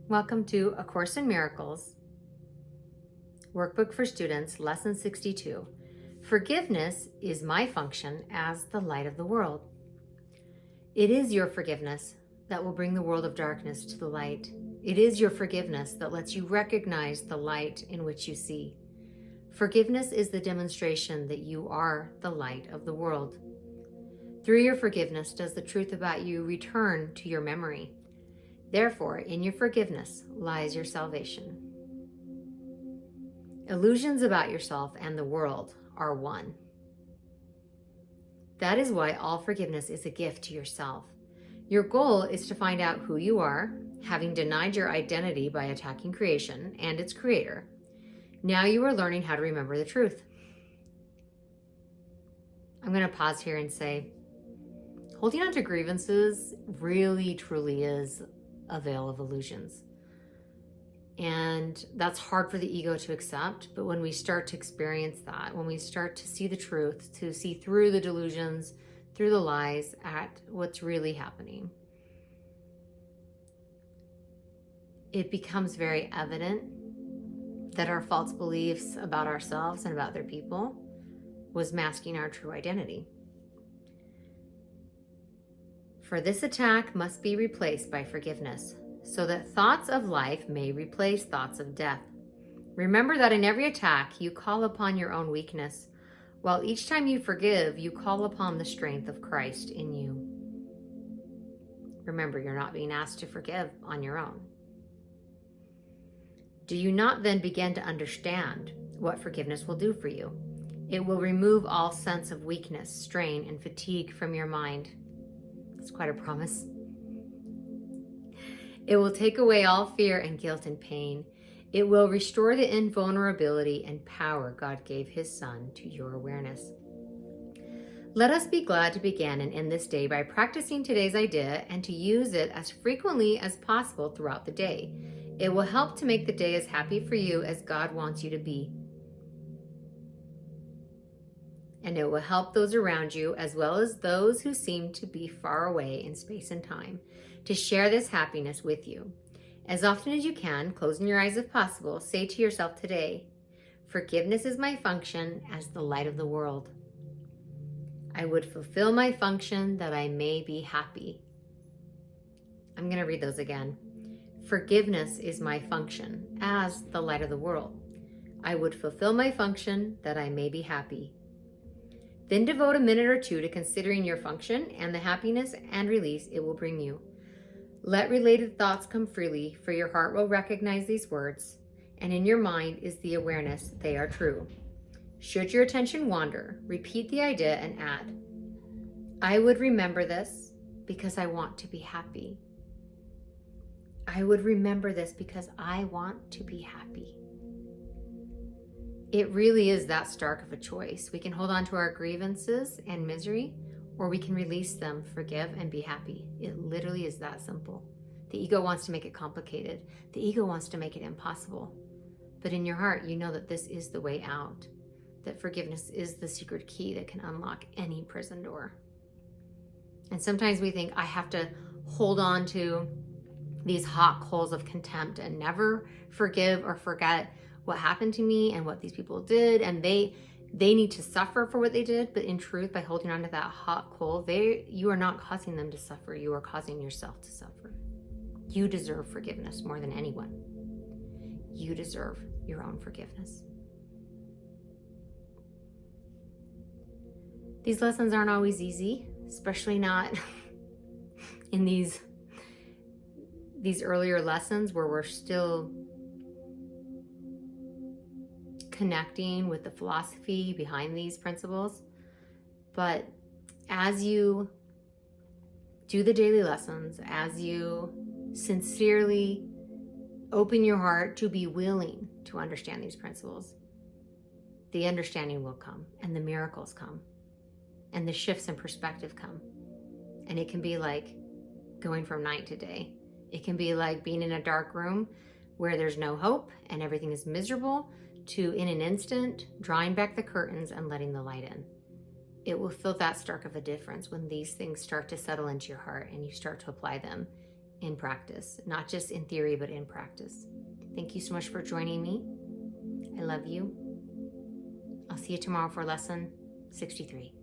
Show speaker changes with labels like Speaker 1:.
Speaker 1: Welcome to A Course in Miracles, Workbook for Students, Lesson 62. Forgiveness is my function as the light of the world. It is your forgiveness that will bring the world of darkness to the light. It is your forgiveness that lets you recognize the light in which you see. Forgiveness is the demonstration that you are the light of the world. Through your forgiveness does the truth about you return to your memory. Therefore, in your forgiveness lies your salvation. Illusions about yourself and the world are one. That is why all forgiveness is a gift to yourself. Your goal is to find out who you are, having denied your identity by attacking creation and its creator. Now you are learning how to remember the truth. I'm going to pause here and say, holding on to grievances really, truly is a veil of illusions. And that's hard for the ego to accept. But when we start to experience that, when we start to see the truth, to see through the delusions, through the lies at what's really happening, it becomes very evident that our false beliefs about ourselves and about other people was masking our true identity. For this attack must be replaced by forgiveness, so that thoughts of life may replace thoughts of death. Remember that in every attack, you call upon your own weakness, while each time you forgive, you call upon the strength of Christ in you. Remember, you're not being asked to forgive on your own. Do you not then begin to understand what forgiveness will do for you? It will remove all sense of weakness, strain, and fatigue from your mind. It's quite a promise. It will take away all fear and guilt and pain. It will restore the invulnerability and power God gave His Son to your awareness. Let us be glad to begin and end this day by practicing today's idea and to use it as frequently as possible throughout the day. It will help to make the day as happy for you as God wants you to be. And it will help those around you, as well as those who seem to be far away in space and time, to share this happiness with you. As often as you can, closing your eyes if possible, say to yourself today, forgiveness is my function as the light of the world. I would fulfill my function that I may be happy. I'm going to read those again. Forgiveness is my function as the light of the world. I would fulfill my function that I may be happy. Then devote a minute or two to considering your function and the happiness and release it will bring you. Let related thoughts come freely, for your heart will recognize these words, and in your mind is the awareness they are true. Should your attention wander, repeat the idea and add, I would remember this because I want to be happy. I would remember this because I want to be happy. It really is that stark of a choice. We can hold on to our grievances and misery, or we can release them, forgive, and be happy. It literally is that simple. The ego wants to make it complicated. The ego wants to make it impossible. But in your heart, you know that this is the way out, that forgiveness is the secret key that can unlock any prison door. And sometimes we think, I have to hold on to these hot coals of contempt and never forgive or forget what happened to me and what these people did, and they need to suffer for what they did. But in truth, by holding on to that hot coal, you are not causing them to suffer. You are causing yourself to suffer. You deserve forgiveness more than anyone. You deserve your own forgiveness. These lessons aren't always easy, especially not in these earlier lessons where we're still connecting with the philosophy behind these principles. But as you do the daily lessons, as you sincerely open your heart to be willing to understand these principles, the understanding will come, and the miracles come, and the shifts in perspective come. And it can be like going from night to day. It can be like being in a dark room where there's no hope and everything is miserable, to in an instant drawing back the curtains and letting the light in. It will feel that stark of a difference when these things start to settle into your heart and you start to apply them in practice, not just in theory, but in practice. Thank you so much for joining me. I love you. I'll see you tomorrow for lesson 63.